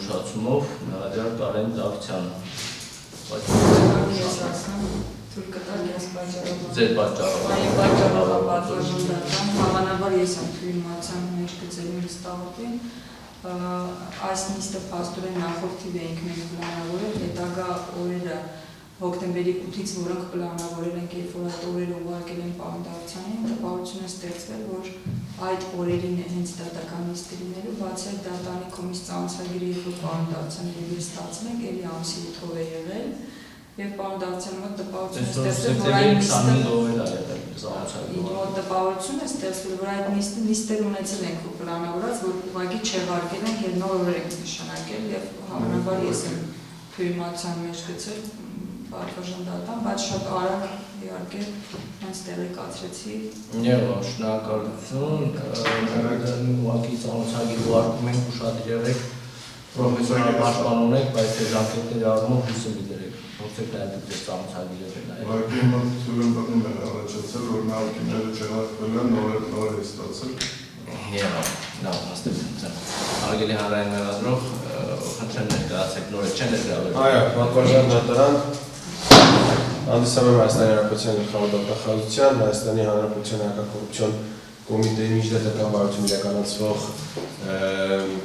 ուշացումով մեղադրյալ Կարեն Դավթյանը։ Ես ասեմ, թույլ կտալ ես պատճառով։ Ձեր պատճառով։ Այո, պատճառով պատվազան դատամ, հավանաբար ես եմ թույլմացան մեջ գծել ինձ տաղոտին, այս նիստը փաստորեն նախորդ թիվ էինք մենք պլանավորել, հետագա օրերը հոկտեմբերի 8-ից, որոնք պլանավորել ենք, երբ որ այդ օրերը ուղարկել են պարոն Դավթյանին, տպավորություն է ստեղծվել, որ այդ օրերին հենց դատական նիստը լինելու, բացի այդ դատանի կողմից ծանոթագիրը, երբ որ պարոն Դավթյանը եւս ստացել ենք, էլի ամսի 8-ով է եղել, եւ պարոն Դավթյանը մոտ տպավորություն է ստեղծվել, որ այդ նիստը ունեցել ենք ու պլանավորած, որ ուղղակի չեղարկել ենք եւ նոր օրեր ենք նշանակել եւ հավանաբար ես եմ թույլմացան մեջ գցել պատվազան դատան, բայց շատ արագ իհարկե հենց տեղեկացրեցի։ Եվ շնորհակալություն, ուղղակի ծանոթագիր ուղարկում ենք ու շատ եղեք պրոֆեսիոնալ պաշտպան ունեք, բայց թե ժամկետների առումով հույսը մի դրեք, փորձեք նաև դուք ծանոթագիրը նայեք։ Ուղղակի հիմա թույլում պատմում են առաջացել, որ նախկինները չեղարկվել են, նոր է ստացել։ Եվ լավ, հաստատություն։ Արգելի հանրային մեղադրող, խնդրեմ ներկայացեք նորը չեն ներգրավել։ Այո, պատվազան դատարան հանդիսանում եմ Հայաստանի Հանրապետության գլխավոր դատախազության, Հայաստանի Հանրապետության հակակոռուպցիոն կոմիտեի միջդատական բարություն իրականացվող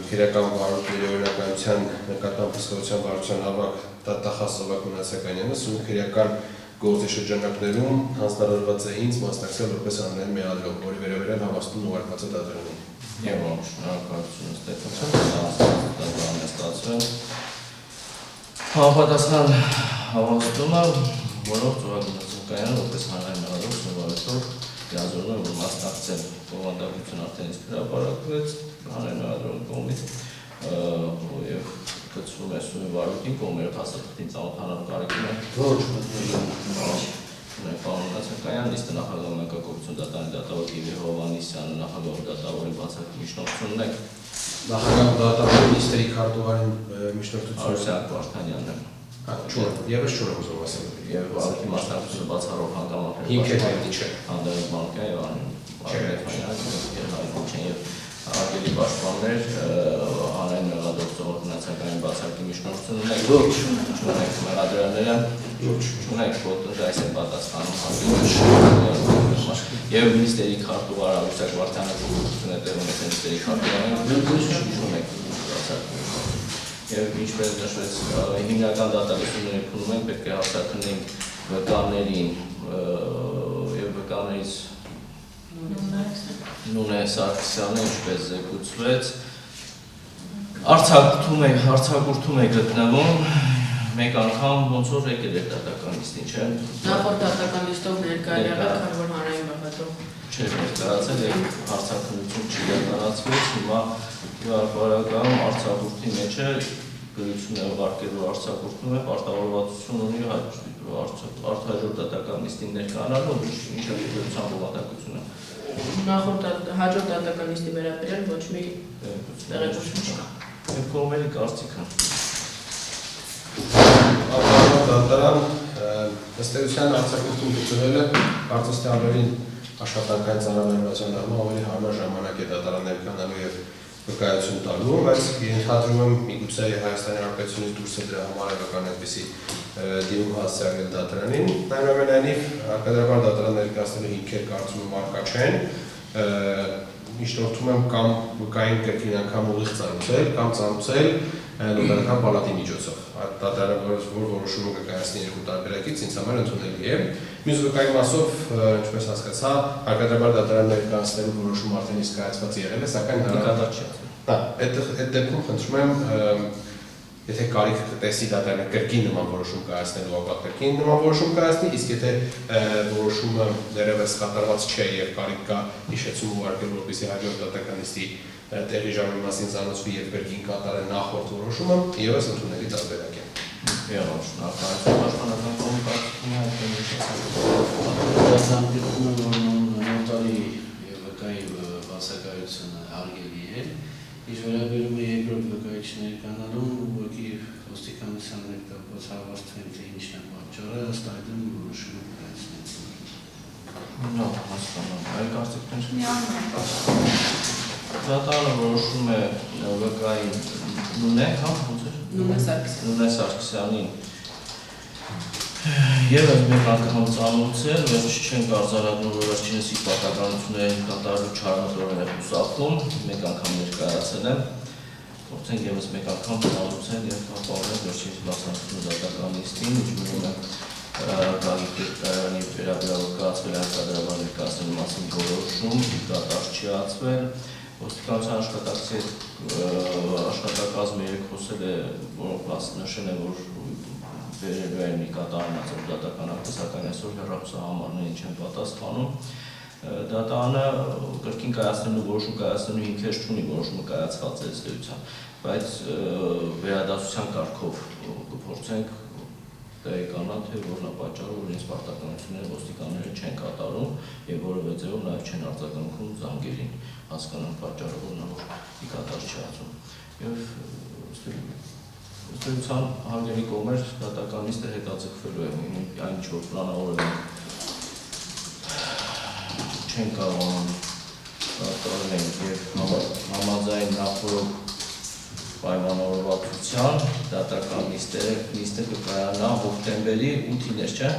քրեական վարույթների օրինականության նկատմամբ հսկողության վարության ավագ դատախազ Սովակ Մնացականյանը սույն քրեական գործի շրջանակներում հանձնարարված է ինձ մասնակցել որպես հանրային մեղադրող, որի վերաբերյալ հավաստումն ուղարկված է դատարանին։ Եվ շնորհակալություն ստեղծել, ստացվել համապատասխան հավաստումը, որով Սովակ Մնացականյանը որպես հանրային մեղադրող սովորեցող դիազորում է, որ մասնակցել բովանդակություն արդեն իսկ հրապարակվեց հանրային մեղադրողի կողմից եւ գծվում է սույն վարույթին կողմերը փաստաթղթին ծանոթանալ կարիքն է։ Պարոն Մնացականյան, նիստը նախագահ մանկագործություն դատարանի դատավոր Գիվի Հովհաննիսյանը նախագահ դատավորի բացառիկ միջնորդություն ունեք։ Նախագահ դատավորի նիստերի քարտուղարի միջնորդությունը Արուսյան Վարդանյանն է։ Եվս չունեմ ուզում ասել։ Եվ վարույթի մասնակցությունը բացառող հանգամանքներ։ Հիմքեր հայտնի չէ։ Հանդերձ Մանկյան եւ Արգելի պաշտպաններ, հանրային մեղադրող Սովակ Մնացականյանի բացառիկի միջնորդություն ունեք։ Չունեք մեղադրյալները։ Չունեք ոտնջ այս են պատասխանում եւ նիստերի քարտուղար Արուսյակ Վարդյանը փոխություն է տեղում նիստերի քարտուղարին։ Չունեք եւ ինչպես նշվեց հիմնական դատավարությունների փուլում ենք պետք է հաստատենք վկաներին եւ վկաներից Նունե Սարգսյանը ինչպես զեկուցվեց արձակուրդում է գտնվում մեկ անգամ ոնց որ եկել էր դատական նիստին, չէ՞։ Նախորդ դատական նիստով ներկա եղել, քան որ հանրային մեղադրող չէր ներկայացել եւ արձակուրդություն չի իրականացվել, հիմա հրապարակում արձակուրդի մեջ է գրություն է ուղարկելու արձակուրդում է պարտավորվածություն ունի հաջորդ դատական նիստին ներկայանալու ինչ է գրության բովանդակությունը։ Նախորդ հաջորդ դատական նիստի վերաբերյալ ոչ մի տեղեկություն չկա։ Եվ կողմերի կարծիքը։ Դատարան ըստ էության արձակուրդում գծվել է կարծես թե ավելին աշխատանքային ծանրաբեռնության առումով ավելի հարմար ժամանակ է դատարան ներկայանալու եւ վկայություն տալու, բայց ենթադրում եմ միգուցե Հայաստանի Հանրապետությունից դուրս է դրա համար այլական այդպիսի դիմում հասցեագրել դատարանին, այնուամենայնիվ հարկադրաբար դատարան ներկայացնելու հիմքեր կարծում եմ առկա չեն, միջնորդում եմ կամ վկային կրկին անգամ ուղիղ ծանուցել կամ ծանուցել նոտարական պալատի միջոցով։ Այդ դատարանը որ որոշումը կկայացնի երկու տարբերակից ինձ համար ընդունելի է։ Մյուս վկայի մասով, ինչպես հասկացա, հարկադրաբար դատարան ներկայացնելու որոշումը արդեն իսկ կայացված եղել է, սակայն նկատած չէ։ Այդ դեպքում խնդրում եմ, եթե կարիք տեսի դատարանը կրկին նման որոշում կայացնելու, ապա կրկին նման որոշում կայացնի, իսկ եթե որոշումը դեռևս կատարված չէ եւ կարիք կա հիշեցում ուղարկել, որպեսզի հաջորդ դատական նիստի տեղի ժամի մասին ծանոթվի եւ կրկին կատարել նախորդ որոշումը, եւս ընդունելի տարբերակ է։ Եվ շնորհակալություն պաշտպանական կողմի կարծիքին նոտարի եւ վկայի բացակայությունը արգելի է։ Ինչ վերաբերում է երկրորդ վկայիչ ներկանալուն, ուղղակի ոստիկանության հետ կապված հավաստվեն, թե ինչն է պատճառը, ըստ այդմ որոշումը կայացնենք։ Լավ, հասկանում եմ։ Այլ կարծիքներ։ Միանում եմ։ Դատարանը որոշում է վկայի Նունե, հա, ոնց է։ Նունե Սարգսյանին Եվս մեկ անգամ ծանուցել, վերջ չենք արձարակնում, որ վերջինս իր պատականությունների կատարելու չարմատորեն է խուսափում, մեկ անգամ ներկայացել եմ, փորձենք եւս մեկ անգամ ծանուցել եւ ապահովել վերջինս մասնակցությունը դատական նիստին, իջնում եմ Գագիկ Տերկարյանի վերաբերյալ կայացվել է հարկադրաբար ներկայացնելու մասին որոշում, դատար չի ածվել, ոստիկանության աշխատակազմը երեք խոսել է, որոնք նշել է, որ վերաբերյալ կատարած դատական ակտը, սակայն այսօր հեռախոսահամարներին չեն պատասխանում։ Դատարանը կրկին կայացնելու որոշում կայացնելու հիմքեր չունի, որոշումը կայացված է ըստ էության, բայց վերադասության կարգով կփորձենք տեղեկանալ, թե որն է պատճառը, որ իրենց պարտականությունները ոստիկանները չեն կատարում եւ որովե ձեւով նաեւ չեն արձագանքում զանգերին, հասկանան պատճառը, որն է, որ ի կատար չի ածում։ Եվ ըստ էության հարգելի կողմեր դատական նիստը հետաձգվելու է, այն ինչ որ պլանավորել ենք չեն կարողանում կատարել եւ համաձայն նախորդ պայմանավորվածության դատական նիստը կկայանա հոկտեմբերի 8-ին էր, չէ՞։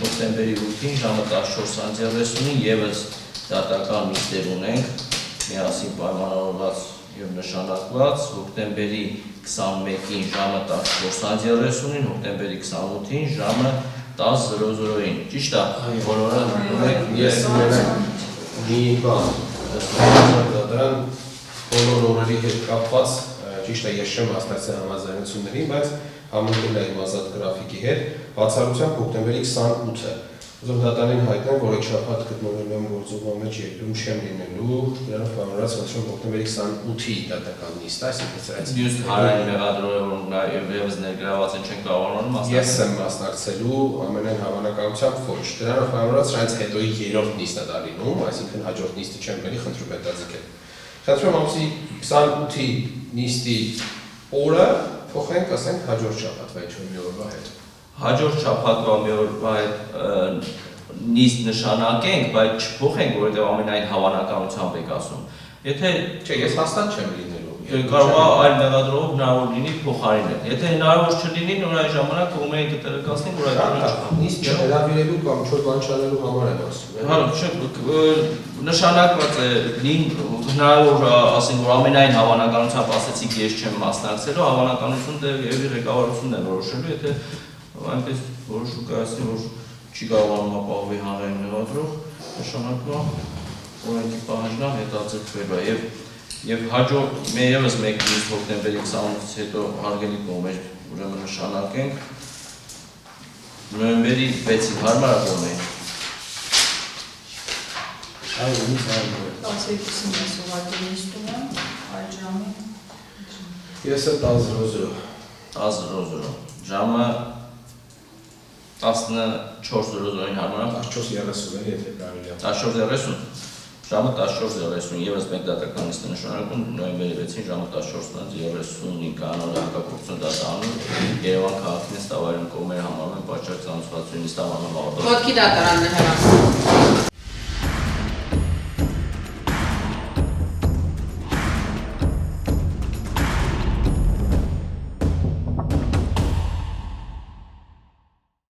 Հոկտեմբերի 8-ին ժամը 14:30-ին եւս դատական նիստեր ունենք, միասին պայմանավորված եւ նշանակված հոկտեմբերի 21-ին ժամը 14:30-ին, հոկտեմբերի 28-ին ժամը 10:00-ին։ Ճիշտ է։ Բոլորը Ես մի բան դատարան բոլոր օրերի հետ կապված ճիշտ է ես չեմ մասնակցել համաձայնություններին, բայց համընկել եմ ազատ գրաֆիկի հետ, բացառությամբ հոկտեմբերի 28-ը։ Ուզում դատարանին հայտնեմ, որ այդ շաբաթ գտնվելու եմ գործողման մեջ երկրում չեմ լինելու, դրանով պայմանավորված ասում հոկտեմբերի 28-ի դատական նիստ, այսինքն սրանից մյուս հանրային մեղադրողը եւս ներգրաված են չեն կարողանում մասնակցել։ Ես եմ մասնակցելու ամենայն հավանականությամբ ոչ։ Դրանով պայմանավորված սրանից հետոյի երրորդ նիստն է դա լինում, այսինքն հաջորդ նիստը չեմ բերի, խնդրում հետաձգել։ Խնդրում ամսի 28-ի նիստի օրը փոխենք, ասենք հաջորդ շաբաթվա ինչ-որ մի օրվա հետ։ Հաջորդ շաբաթվա մի օրվա հետ նիստ նշանակենք, բայց չփոխենք, որովհետև ամենայն հավանականությամբ եք ասում։ Եթե Չէ, ես հաստատ չեմ լինելու։ կարող է այլ մեղադրողով հնարավոր լինի փոխարինել։ Եթե հնարավոր չլինի, նոր այն ժամանակ կողմերին կտեղեկացնենք, որ այդ նիստ չհրավիրելու կամ ինչ-որ բան չանելու համար եմ ասում։ Հա, նշանակված է հնարավոր ասենք, որ ամենայն հավանականությամբ ասեցիք ես չեմ մասնակցելու, հավանականությունը եւ ղեկավարությունն է որոշելու, եթե այնպես որոշում կայացնի, որ չի կարողանում ապահովել հանրային մեղադրող, նշանակում օրենքի պահանջն հետաձգվելու է եւ հաջորդ եւս մեկ նիստ հոկտեմբերի 28-ից հետո հարգելի կողմեր ուրեմն նշանակենք նոյեմբերի 6-ին հարմարավո՞մ է։ Այո, ինձ հարմար է։ 12-ին ես ուղղակի նիստում եմ, այդ ժամին։ Ես էլ 10:00 10:00 ժամը 14:00-ին հարմարավ 14:30 է, եթե կարելի է։ 14:30 ժամը 14:30 եւս մեկ դատական նիստ նշանակում նոյեմբերի 6-ին ժամը 14:30-ին կանոն հակակոռուպցիոն դատարանում Երևան քաղաքին ստավարում կողմերը համարում են պատճառ ծանոթացումի նիստավարման Ոտքի դատարանն է հրավիրում։